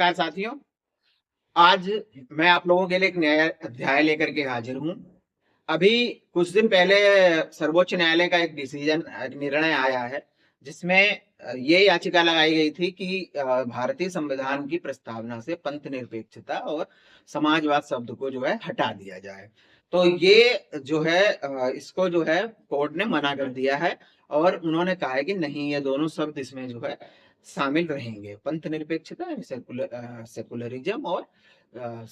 नमस्कार साथियों। आज मैं आप लोगों के लिए एक नया अध्याय लेकर के हाजिर हूँ। अभी कुछ दिन पहले सर्वोच्च न्यायालय का एक निर्णय आया है, जिसमें ये याचिका लगाई गई थी कि भारतीय संविधान की प्रस्तावना से पंथ निरपेक्षता और समाजवाद शब्द को जो है हटा दिया जाए। तो ये जो है इसको जो है कोर्ट ने मना कर दिया है और उन्होंने कहा है कि नहीं, ये दोनों शब्द इसमें जो है शामिल रहेंगे। पंथ निरपेक्षता, सेकुलरिज्म और अ,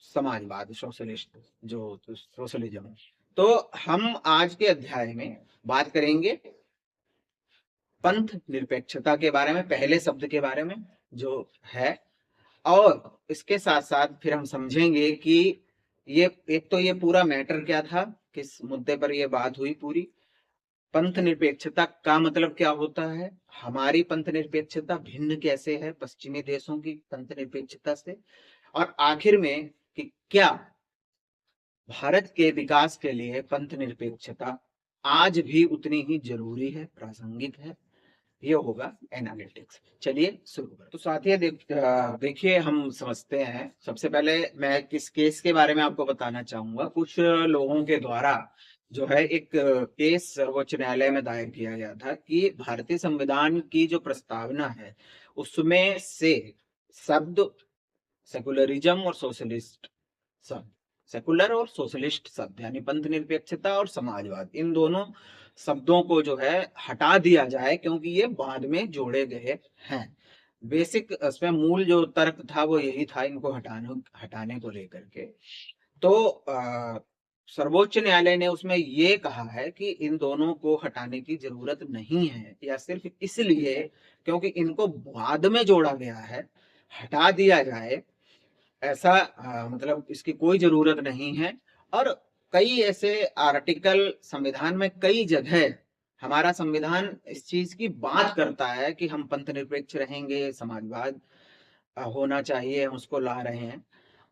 समाजवाद, सोशलिस्ट, जो सोशलिज्म। तो हम आज के अध्याय में बात करेंगे पंथ निरपेक्षता के बारे में, पहले शब्द के बारे में जो है, और इसके साथ साथ फिर हम समझेंगे कि ये एक तो ये पूरा मैटर क्या था, किस मुद्दे पर ये बात हुई पूरी, पंथ निरपेक्षता का मतलब क्या होता है, हमारी पंथ निरपेक्षता भिन्न कैसे है पश्चिमी देशों की पंथ निरपेक्षता से, और आखिर में कि क्या भारत के विकास के लिए पंथ निरपेक्षता आज भी उतनी ही जरूरी है, प्रासंगिक है। ये होगा एनालिटिक्स। चलिए शुरू करें। तो साथियों देखिए, हम समझते हैं। सबसे पहले मैं किस केस के बारे में आपको बताना चाहूंगा। कुछ लोगों के द्वारा जो है एक केस सर्वोच्च न्यायालय में दायर किया गया था कि भारतीय संविधान की जो प्रस्तावना है उसमें से शब्द सेकुलरिज्म और सोशलिस्ट शब्द, सेकुलर और सोशलिस्ट शब्द यानी पंथ निरपेक्षता और समाजवाद, इन दोनों शब्दों को जो है हटा दिया जाए, क्योंकि ये बाद में जोड़े गए हैं। बेसिक इसमें मूल जो तर्क था वो यही था, इनको हटाने हटाने को लेकर के। तो सर्वोच्च न्यायालय ने उसमें ये कहा है कि इन दोनों को हटाने की जरूरत नहीं है, या सिर्फ इसलिए क्योंकि इनको बाद में जोड़ा गया है, हटा दिया जाए, ऐसा मतलब इसकी कोई जरूरत नहीं है। और कई ऐसे आर्टिकल संविधान में, कई जगह हमारा संविधान इस चीज की बात करता है कि हम पंथ निरपेक्ष रहेंगे, समाजवाद होना चाहिए, हम उसको ला रहे हैं।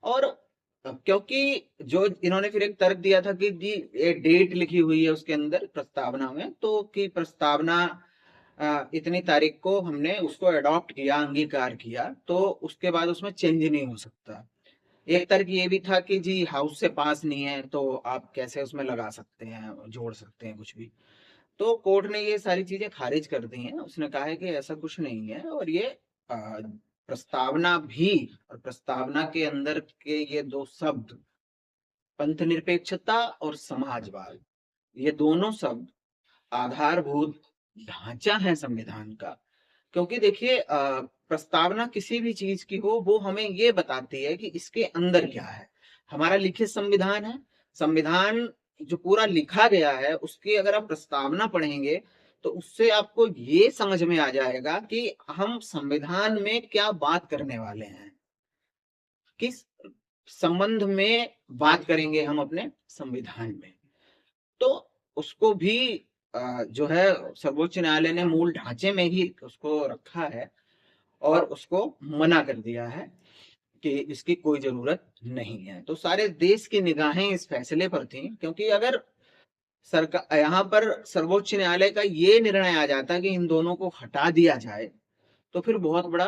और क्योंकि जो इन्होंने फिर एक तर्क दिया था कि जी ये डेट लिखी हुई है उसके अंदर प्रस्तावना में, तो कि प्रस्तावना इतनी तारीख को हमने उसको अडॉप्ट किया, अंगीकार किया, तो उसके बाद उसमें चेंज नहीं हो सकता। एक तर्क ये भी था कि जी हाउस से पास नहीं है तो आप कैसे उसमें लगा सकते हैं, जोड़ सकते हैं कुछ भी। तो कोर्ट ने ये सारी चीजें खारिज कर दी हैं। उसने कहा है कि ऐसा कुछ नहीं है, और ये प्रस्तावना भी, और प्रस्तावना के अंदर के ये दो शब्द पंथ निरपेक्षता और समाजवाद, ये दोनों शब्द आधारभूत ढांचा है संविधान का। क्योंकि देखिए प्रस्तावना किसी भी चीज की हो, वो हमें ये बताती है कि इसके अंदर क्या है। हमारा लिखित संविधान है, संविधान जो पूरा लिखा गया है उसकी अगर आप प्रस्तावना पढ़ेंगे तो उससे आपको ये समझ में आ जाएगा कि हम संविधान में क्या बात करने वाले हैं, किस संबंध में बात करेंगे हम अपने संविधान में। तो उसको भी जो है सर्वोच्च न्यायालय ने मूल ढांचे में ही उसको रखा है और उसको मना कर दिया है कि इसकी कोई जरूरत नहीं है। तो सारे देश की निगाहें इस फैसले पर थी, क्योंकि अगर सरकार यहाँ पर सर्वोच्च न्यायालय का ये निर्णय आ जाता कि इन दोनों को हटा दिया जाए, तो फिर बहुत बड़ा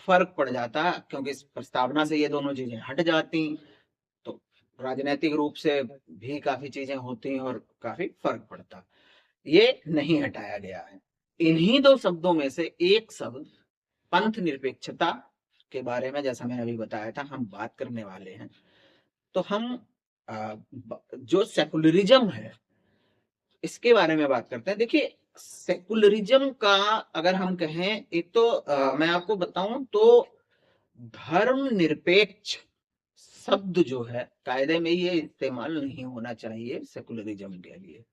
फर्क पड़ जाता, क्योंकि इस प्रस्तावना से ये दोनों चीजें हट जाती तो राजनीतिक रूप से भी काफी चीजें होती और काफी फर्क पड़ता। ये नहीं हटाया गया है। इन्हीं दो शब्दों में से एक शब्द पंथ निरपेक्षता के बारे में, जैसा मैंने अभी बताया था, हम बात करने वाले हैं। तो हम जो सेकुलरिज्म है इसके बारे में बात करते हैं। देखिए, सेकुलरिज्म का अगर हम कहें, एक तो मैं आपको बताऊं तो धर्म निरपेक्ष शब्द जो है कायदे में ये इस्तेमाल नहीं होना चाहिए सेकुलरिज्म के लिए।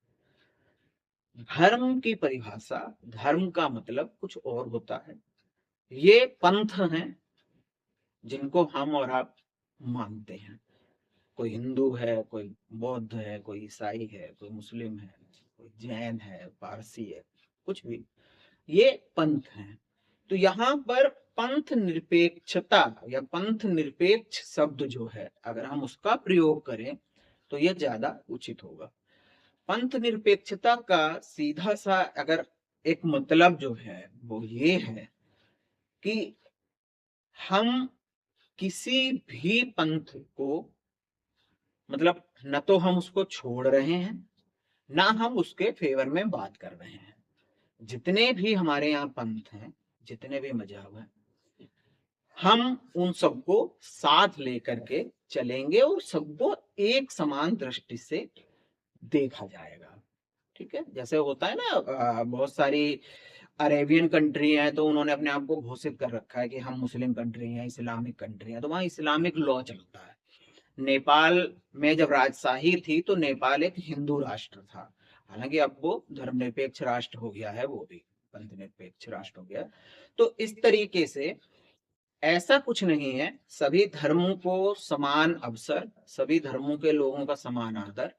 धर्म की परिभाषा, धर्म का मतलब कुछ और होता है। ये पंथ हैं जिनको हम और आप मानते हैं। कोई हिंदू है, कोई बौद्ध है, कोई ईसाई है, कोई मुस्लिम है, कोई जैन है, पारसी है, कुछ भी, ये पंथ हैं। तो यहाँ पर पंथ निरपेक्षता या पंथ निरपेक्ष शब्द जो है, अगर हम उसका प्रयोग करें तो ये ज्यादा उचित होगा। पंथ निरपेक्षता का सीधा सा अगर एक मतलब जो है वो ये है कि हम किसी भी पंथ को मतलब न तो हम उसको छोड़ रहे हैं, ना हम उसके फेवर में बात कर रहे हैं। जितने भी हमारे यहाँ पंथ हैं, जितने भी मजहब हैं, हम उन सबको साथ लेकर के चलेंगे और सबको एक समान दृष्टि से देखा जाएगा। ठीक है, जैसे होता है ना, बहुत सारी अरेबियन कंट्री है तो उन्होंने अपने आप को घोषित कर रखा है कि हम मुस्लिम कंट्री हैं, इस्लामिक कंट्री है, तो वहाँ इस्लामिक लॉ चलता है। नेपाल में जब राजशाही थी तो नेपाल एक हिंदू राष्ट्र था, हालांकि अब वो धर्मनिरपेक्ष राष्ट्र हो गया है, वो भी पंथ निरपेक्ष राष्ट्र हो गया। तो इस तरीके से ऐसा कुछ नहीं है, सभी धर्मों को समान अवसर, सभी धर्मों के लोगों का समान आदर,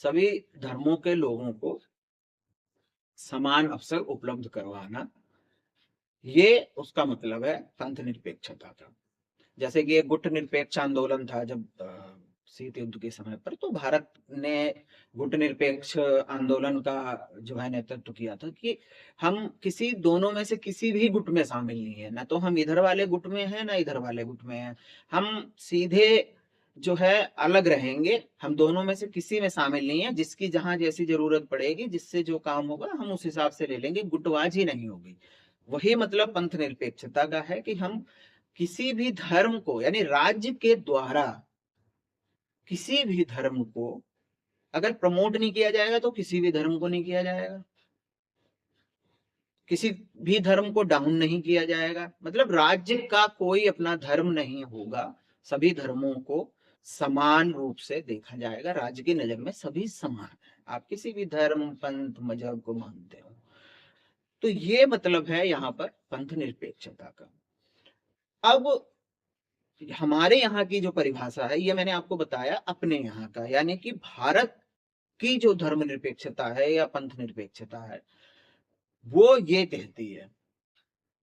सभी धर्मों के लोगों को समान अवसर उपलब्ध करवाना, ये उसका मतलब है पंथ निरपेक्षता का। जैसे कि एक गुट निरपेक्ष आंदोलन था जब शीत युद्ध के समय पर, तो भारत ने गुट निरपेक्ष आंदोलन का जो है नेतृत्व किया था कि हम किसी दोनों में से किसी भी गुट में शामिल नहीं है, ना तो हम इधर वाले गुट में हैं ना इधर वाले गुट में हैं, हम सीधे जो है अलग रहेंगे, हम दोनों में से किसी में शामिल नहीं है, जिसकी जहां जैसी जरूरत पड़ेगी, जिससे जो काम होगा हम उस हिसाब से ले लेंगे, गुटबाजी नहीं होगी। वही मतलब पंथ निरपेक्षता का है कि हम किसी भी धर्म को, यानी राज्य के द्वारा किसी भी धर्म को अगर प्रमोट नहीं किया जाएगा तो किसी भी धर्म को नहीं किया जाएगा, किसी भी धर्म को डाउन नहीं किया जाएगा, मतलब राज्य का कोई अपना धर्म नहीं होगा, सभी धर्मों को समान रूप से देखा जाएगा, राज्य की नजर में सभी समान है, आप किसी भी धर्म पंथ मजहब को मानते हो। तो ये मतलब है यहाँ पर पंथ निरपेक्षता का। अब हमारे यहाँ की जो परिभाषा है, ये मैंने आपको बताया अपने यहाँ का, यानी कि भारत की जो धर्मनिरपेक्षता है या पंथ निरपेक्षता है, वो ये कहती है।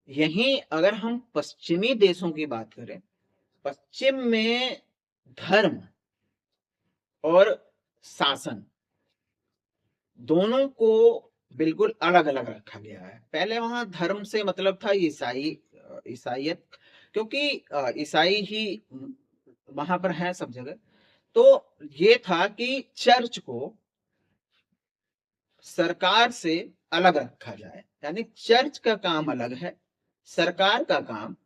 यहीं अगर हम पश्चिमी देशों की बात करें, पश्चिम में धर्म और शासन दोनों को बिल्कुल अलग अलग रखा गया है। पहले वहां धर्म से मतलब था ईसाइयत, क्योंकि ईसाई ही वहां पर है सब जगह। तो ये था कि चर्च को सरकार से अलग रखा जाए, यानी चर्च का काम अलग है, सरकार का काम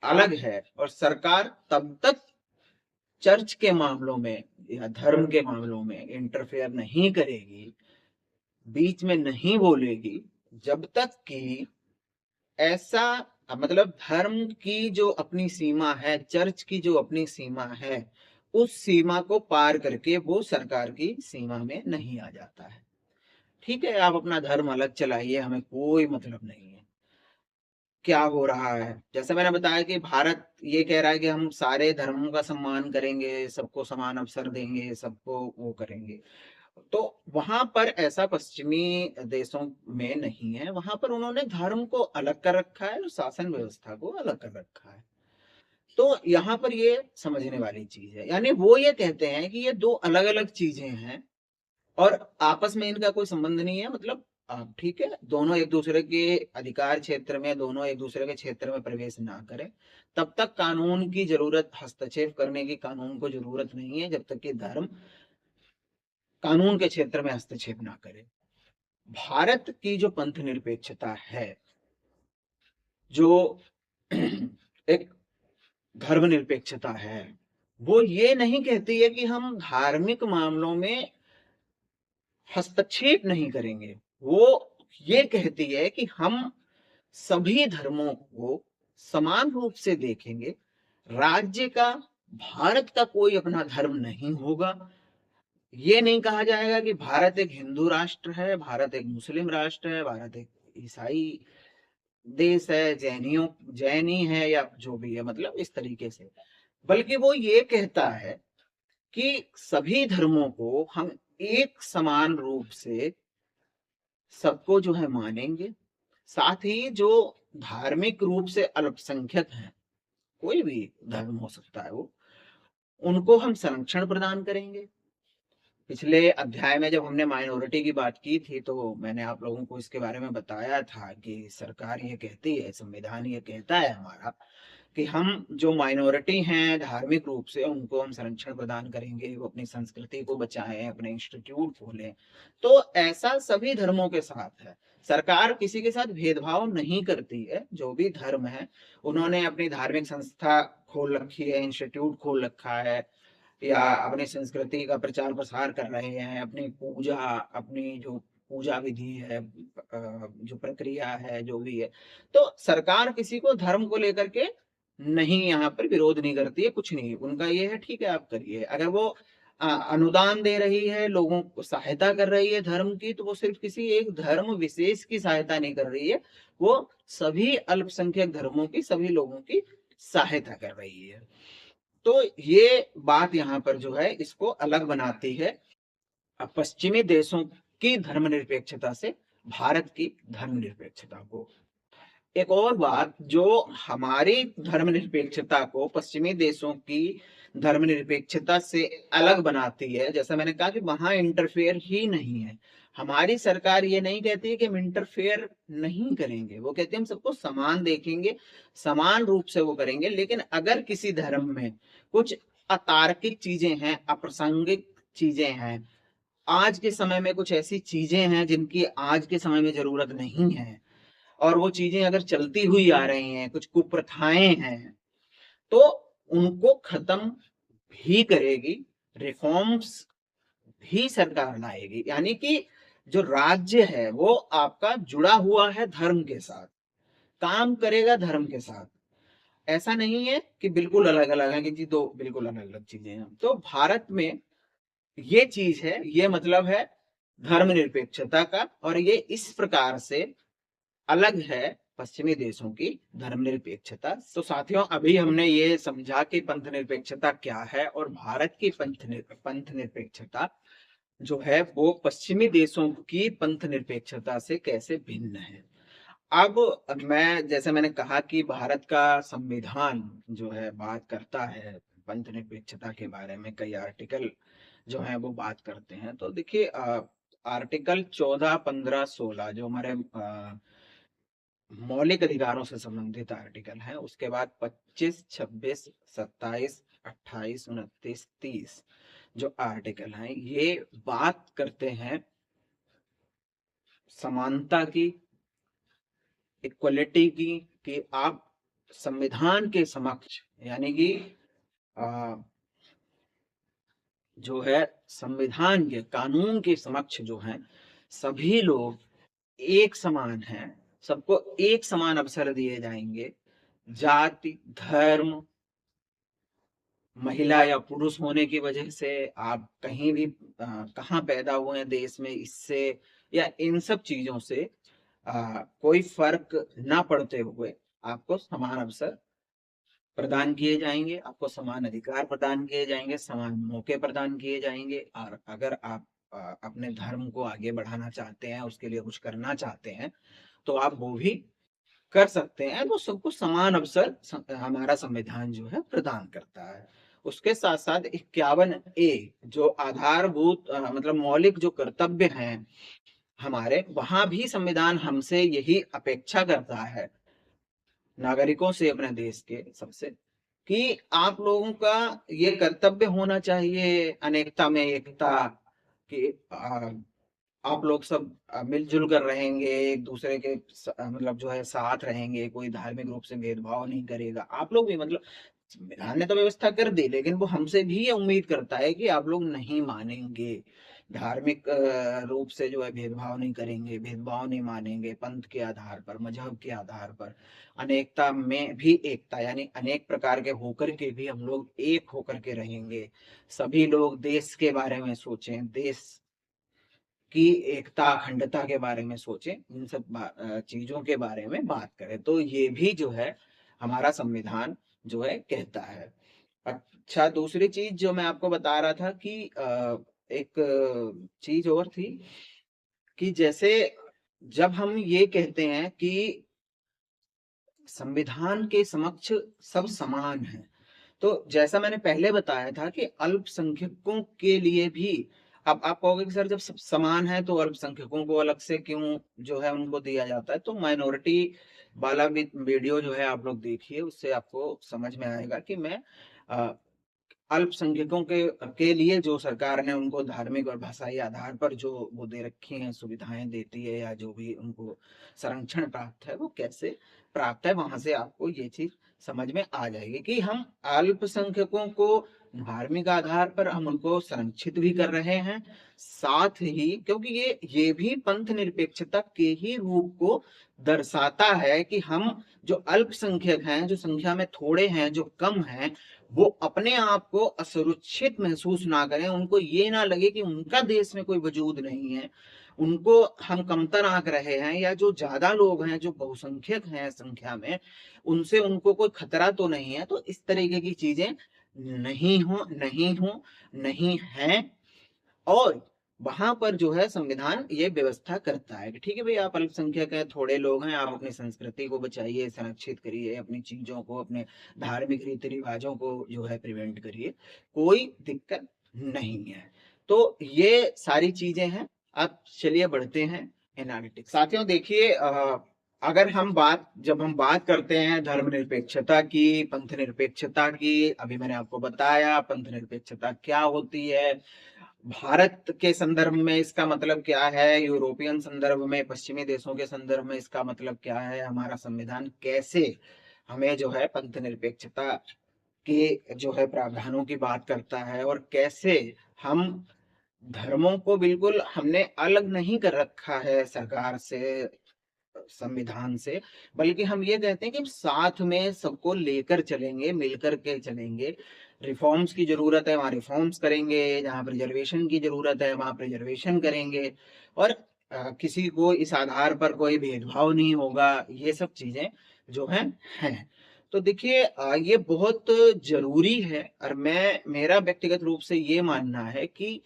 अलग है, और सरकार तब तक चर्च के मामलों में या धर्म के मामलों में इंटरफेयर नहीं करेगी, बीच में नहीं बोलेगी, जब तक कि ऐसा मतलब धर्म की जो अपनी सीमा है, चर्च की जो अपनी सीमा है, उस सीमा को पार करके वो सरकार की सीमा में नहीं आ जाता है। ठीक है, आप अपना धर्म अलग चलाइए, हमें कोई मतलब नहीं है क्या हो रहा है। जैसे मैंने बताया कि भारत ये कह रहा है कि हम सारे धर्मों का सम्मान करेंगे, सबको समान अवसर देंगे, सबको वो करेंगे, तो वहां पर ऐसा पश्चिमी देशों में नहीं है, वहां पर उन्होंने धर्म को अलग कर रखा है और शासन व्यवस्था को अलग कर रखा है। तो यहाँ पर ये समझने वाली चीज है, यानी वो ये कहते हैं कि ये दो अलग अलग चीजें हैं और आपस में इनका कोई संबंध नहीं है, मतलब ठीक है, दोनों एक दूसरे के अधिकार क्षेत्र में, दोनों एक दूसरे के क्षेत्र में प्रवेश ना करें, तब तक कानून की जरूरत, हस्तक्षेप करने की कानून को जरूरत नहीं है, जब तक कि धर्म कानून के क्षेत्र में हस्तक्षेप ना करे। भारत की जो पंथ निरपेक्षता है, जो एक धर्म निरपेक्षता है, वो ये नहीं कहती है कि हम धार्मिक मामलों में हस्तक्षेप नहीं करेंगे, वो ये कहती है कि हम सभी धर्मों को समान रूप से देखेंगे, राज्य का, भारत का कोई अपना धर्म नहीं होगा, ये नहीं कहा जाएगा कि भारत एक हिंदू राष्ट्र है, भारत एक मुस्लिम राष्ट्र है, भारत एक ईसाई देश है, जैनी है या जो भी है, मतलब इस तरीके से, बल्कि वो ये कहता है कि सभी धर्मों को हम एक समान रूप से सबको जो है मानेंगे, साथ ही जो धार्मिक रूप से अल्पसंख्यक हैं, कोई भी धर्म हो सकता है वो, उनको हम संरक्षण प्रदान करेंगे। पिछले अध्याय में जब हमने माइनॉरिटी की बात की थी तो मैंने आप लोगों को इसके बारे में बताया था कि सरकार ये कहती है, संविधान ये कहता है हमारा कि हम जो माइनॉरिटी हैं धार्मिक रूप से उनको हम संरक्षण प्रदान करेंगे, वो अपनी संस्कृति को बचाएं, अपने इंस्टीट्यूट खोलें। तो ऐसा सभी धर्मों के साथ है। सरकार किसी के साथ भेदभाव नहीं करती है। जो भी धर्म है उन्होंने अपनी धार्मिक संस्था खोल रखी है, इंस्टीट्यूट खोल रखा है, या अपनी संस्कृति का प्रचार प्रसार कर रहे हैं, अपनी पूजा, अपनी जो पूजा विधि है, जो प्रक्रिया है, जो भी है। तो सरकार किसी को धर्म को लेकर के नहीं, यहाँ पर विरोध नहीं करती है, कुछ नहीं। उनका ये है ठीक है आप करिए। अगर वो अनुदान दे रही है, लोगों को सहायता कर रही है धर्म की, तो वो सिर्फ किसी एक धर्म विशेष की सहायता नहीं कर रही है, वो सभी अल्पसंख्यक धर्मों की, सभी लोगों की सहायता कर रही है। तो ये बात यहाँ पर जो है इसको अलग बनाती है पश्चिमी देशों की धर्मनिरपेक्षता से भारत की धर्मनिरपेक्षता को। एक और बात जो हमारी धर्मनिरपेक्षता को पश्चिमी देशों की धर्मनिरपेक्षता से अलग बनाती है, जैसा मैंने कहा कि वहां इंटरफेयर ही नहीं है। हमारी सरकार ये नहीं कहती है कि हम इंटरफेयर नहीं करेंगे, वो कहते हैं हम सबको समान देखेंगे, समान रूप से वो करेंगे। लेकिन अगर किसी धर्म में कुछ अतार्किक चीजें हैं, अप्रासंगिक चीजें हैं, आज के समय में कुछ ऐसी चीजें हैं जिनकी आज के समय में जरूरत नहीं है, और वो चीजें अगर चलती हुई आ रही हैं, कुछ कुप्रथाएं हैं, तो उनको खत्म भी करेगी, रिफॉर्म्स भी सरकार लाएगी। यानी कि जो राज्य है वो आपका जुड़ा हुआ है धर्म के साथ, काम करेगा धर्म के साथ। ऐसा नहीं है कि बिल्कुल अलग अलग है, कि जी दो बिल्कुल अलग अलग चीजें हैं। तो भारत में ये चीज है, ये मतलब है धर्मनिरपेक्षता का, और ये इस प्रकार से अलग है पश्चिमी देशों की धर्मनिरपेक्षता। तो साथियों, अभी हमने ये समझा कि पंथ निरपेक्षता क्या है, और भारत की पंथ निरपेक्षता जो है वो पश्चिमी देशों की पंथ निरपेक्षता से कैसे भिन्न है। अब मैं, जैसे मैंने कहा कि भारत का संविधान जो है बात करता है पंथ निरपेक्षता के बारे में, कई आर्टिकल जो है वो बात करते हैं। तो देखिए आर्टिकल 14, 15, 16 जो हमारे मौलिक अधिकारों से संबंधित आर्टिकल है, उसके बाद 25, 26, 27, 28, 29, 30 जो आर्टिकल हैं, ये बात करते हैं समानता की, इक्वलिटी की, कि आप संविधान के समक्ष, यानी कि जो है संविधान के, कानून के समक्ष जो है सभी लोग एक समान हैं, सबको एक समान अवसर दिए जाएंगे। जाति, धर्म, महिला या पुरुष होने की वजह से, आप कहीं भी कहाँ पैदा हुए हैं देश में, इससे या इन सब चीजों से कोई फर्क ना पड़ते हुए आपको समान अवसर प्रदान किए जाएंगे, आपको समान अधिकार प्रदान किए जाएंगे, समान मौके प्रदान किए जाएंगे। और अगर आप अपने धर्म को आगे बढ़ाना चाहते हैं, उसके लिए कुछ करना चाहते हैं, तो आप वो भी कर सकते हैं। वो सबको समान अवसर हमारा संविधान जो है प्रदान करता है। उसके साथ साथ 51A जो आधारभूत मतलब मौलिक जो कर्तव्य हैं हमारे, वहां भी संविधान हमसे यही अपेक्षा करता है, नागरिकों से, अपने देश के सबसे, कि आप लोगों का ये कर्तव्य होना चाहिए अनेकता में एकता, कि आप लोग सब मिलजुल कर रहेंगे, एक दूसरे के मतलब जो है साथ रहेंगे, कोई धार्मिक रूप से भेदभाव नहीं करेगा। आप लोग भी, मतलब संविधान ने तो व्यवस्था कर दी, लेकिन वो हमसे भी ये उम्मीद करता है कि आप लोग नहीं मानेंगे, धार्मिक रूप से जो है भेदभाव नहीं करेंगे, भेदभाव नहीं मानेंगे, पंथ के आधार पर, मजहब के आधार पर, अनेकता में भी एकता, यानी अनेक प्रकार के होकर के भी हम लोग एक होकर के रहेंगे। सभी लोग देश के बारे में सोचें, देश की एकता, अखंडता के बारे में सोचें, इन सब चीजों के बारे में बात करें। तो ये भी जो है हमारा संविधान जो है कहता है। अच्छा, दूसरी चीज जो मैं आपको बता रहा था कि एक चीज और थी, कि जैसे जब हम ये कहते हैं कि संविधान के समक्ष सब समान हैं, तो जैसा मैंने पहले बताया था कि अल्पसंख्यकों के लिए भी अब आप कहोगे कि सर जब सब समान है तो अल्पसंख्यकों को अलग से क्यों जो है उनको दिया जाता है? तो माइनॉरिटी वाला भी वीडियो जो है आप लोग देखिए, उससे आपको समझ में आएगा कि मैं अ, अल्पसंख्यकों के लिए जो सरकार ने उनको धार्मिक और भाषाई आधार पर जो वो दे रखी हैं, सुविधाएं देती है या जो भी उनको संरक्षण प्राप्त है, वो कैसे प्राप्त है, वहां से आपको ये चीज समझ में आ जाएगी कि हम अल्पसंख्यकों को धार्मिक आधार पर हम उनको संरक्षित भी कर रहे हैं, साथ ही क्योंकि ये भी पंथ निरपेक्षता के ही रूप को दर्शाता है कि हम जो अल्पसंख्यक हैं, जो संख्या में थोड़े हैं, जो कम हैं, वो अपने आप को असुरक्षित महसूस ना करें, उनको ये ना लगे कि उनका देश में कोई वजूद नहीं है, उनको हम कमतर आंक रहे हैं, या जो ज्यादा लोग हैं, जो बहुसंख्यक हैं संख्या में, उनसे उनको कोई खतरा तो नहीं है। तो इस तरीके की चीजें नहीं है। और वहां पर जो है संविधान ये व्यवस्था करता है कि ठीक है भाई, आप अल्पसंख्यक हैं, थोड़े लोग हैं, आप अपनी संस्कृति को बचाइए, संरक्षित करिए, अपनी चीजों को, अपने धार्मिक रीति रिवाजों को जो है प्रिवेंट करिए, कोई दिक्कत नहीं है। तो ये सारी चीजें हैं। अब चलिए बढ़ते हैं एनालिटिक्स। साथियों देखिए, अगर जब हम बात करते हैं धर्मनिरपेक्षता की, पंथ निरपेक्षता की, अभी मैंने आपको बताया पंथ निरपेक्षता क्या होती है, भारत के संदर्भ में इसका मतलब क्या है, यूरोपियन संदर्भ में, पश्चिमी देशों के संदर्भ में इसका मतलब क्या है, हमारा संविधान कैसे हमें जो है पंथ निरपेक्षता के जो है प्रावधानों की बात करता है, और कैसे हम धर्मों को बिल्कुल हमने अलग नहीं कर रखा है सरकार से, संविधान से, बल्कि हम ये कहते हैं कि साथ में सबको लेकर चलेंगे, मिलकर के चलेंगे। रिफॉर्म्स की जरूरत है वहां रिफॉर्म्स करेंगे, जहां प्रिजर्वेशन की जरूरत है वहां प्रिजर्वेशन करेंगे, और किसी को इस आधार पर कोई भेदभाव नहीं होगा। ये सब चीजें जो हैं। तो देखिए, ये बहुत जरूरी है, और मेरा व्यक्तिगत रूप से ये मानना है कि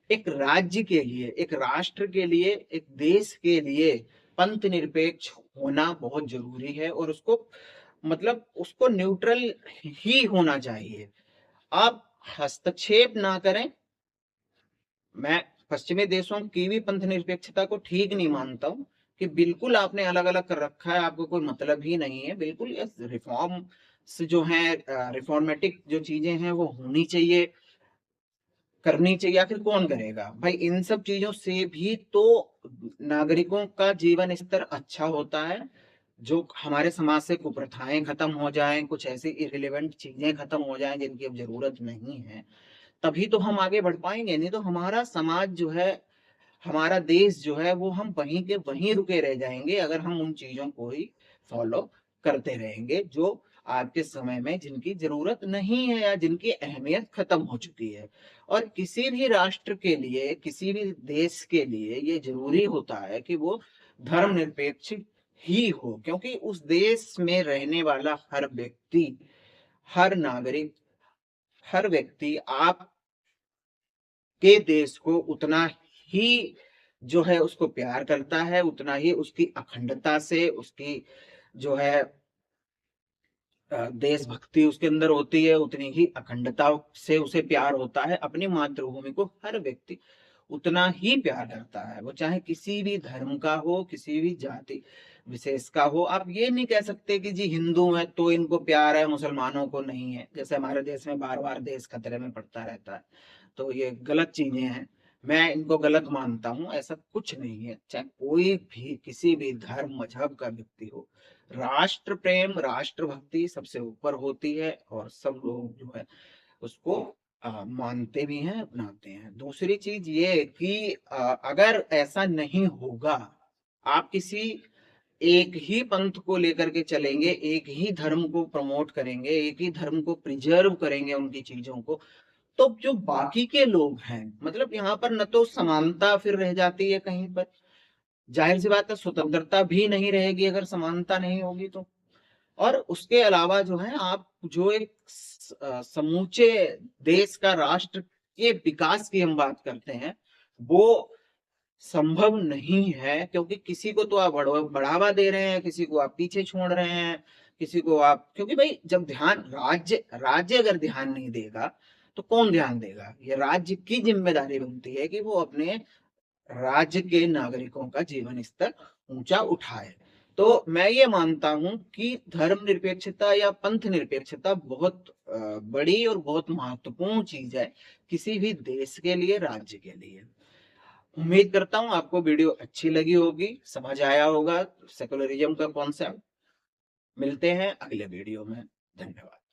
एक राज्य के लिए, एक राष्ट्र के लिए, एक देश के लिए पंथ निरपेक्ष होना बहुत जरूरी है, और उसको मतलब उसको न्यूट्रल ही होना चाहिए। आप हस्तक्षेप ना करें। मैं पश्चिमी देशों की भी पंथ निरपेक्षता को ठीक नहीं मानता हूं कि बिल्कुल आपने अलग अलग कर रखा है, आपको कोई मतलब ही नहीं है। बिल्कुल ये रिफॉर्म जो है, रिफॉर्मेटिक जो चीजें हैं वो होनी चाहिए, करनी चाहिए। आखिर कौन करेगा भाई, इन सब चीजों से भी तो नागरिकों का जीवन स्तर अच्छा होता है, जो हमारे समाज से कुप्रथाएं खत्म हो जाएं, कुछ ऐसी इरिलेवेंट चीजें खत्म हो जाएं जिनकी अब जरूरत नहीं है, तभी तो हम आगे बढ़ पाएंगे। नहीं तो हमारा समाज जो है, हमारा देश जो है, वो हम वहीं के वहीं रुके रह जाएंगे अगर हम उन चीजों को ही फॉलो करते रहेंगे जो आज के समय में जिनकी जरूरत नहीं है, या जिनकी अहमियत खत्म हो चुकी है। और किसी भी राष्ट्र के लिए, किसी भी देश के लिए ये जरूरी होता है कि वो धर्मनिरपेक्ष ही हो, क्योंकि उस देश में रहने वाला हर व्यक्ति, हर नागरिक, हर व्यक्ति आप के देश को उतना ही जो है उसको प्यार करता है, उतना ही उसकी अखंडता से, उसकी जो है देशभक्ति उसके अंदर होती है, उतनी ही अखंडता से उसे प्यार होता है। अपनी मातृभूमि को हर व्यक्ति उतना ही प्यार करता है, वो चाहे किसी भी धर्म का हो, किसी भी जाति विशेष का हो। आप ये नहीं कह सकते कि जी हिंदू है तो इनको प्यार है, मुसलमानों को नहीं है। जैसे हमारे देश में बार बार देश खतरे में पड़ता रहता है, तो ये गलत चीजें हैं, मैं इनको गलत मानता हूं। ऐसा कुछ नहीं है, चाहे कोई भी किसी भी धर्म मजहब का व्यक्ति हो, राष्ट्र प्रेम, राष्ट्र भक्ति सबसे ऊपर होती है, और सब लोग जो है उसको मानते भी हैं, अपनाते हैं। दूसरी चीज ये कि अगर ऐसा नहीं होगा, आप किसी एक ही पंथ को लेकर के चलेंगे, एक ही धर्म को प्रमोट करेंगे, एक ही धर्म को प्रिजर्व करेंगे, उनकी चीजों को, तो जो बाकी के लोग हैं, मतलब यहाँ पर न तो समानता फिर रह जाती है कहीं पर, जाहिर सी बात है स्वतंत्रता भी नहीं रहेगी अगर समानता नहीं होगी तो। और उसके अलावा जो है, आप जो एक समूचे देश का, राष्ट्र के विकास की हम बात करते हैं, वो संभव नहीं है, क्योंकि किसी को तो आप बढ़ावा दे रहे हैं, किसी को आप पीछे छोड़ रहे हैं, किसी को आप, क्योंकि भाई जब ध्यान राज्य राज्य अगर ध्यान नहीं देगा तो कौन ध्यान देगा? ये राज्य की जिम्मेदारी बनती है कि वो अपने राज्य के नागरिकों का जीवन स्तर ऊंचा उठाए। तो मैं ये मानता हूं कि धर्मनिरपेक्षता या पंथ निरपेक्षता बहुत बड़ी और बहुत महत्वपूर्ण चीज है किसी भी देश के लिए, राज्य के लिए। उम्मीद करता हूं आपको वीडियो अच्छी लगी होगी, समझ आया होगा सेकुलरिज्म का कॉन्सेप्ट। मिलते हैं अगले वीडियो में। धन्यवाद।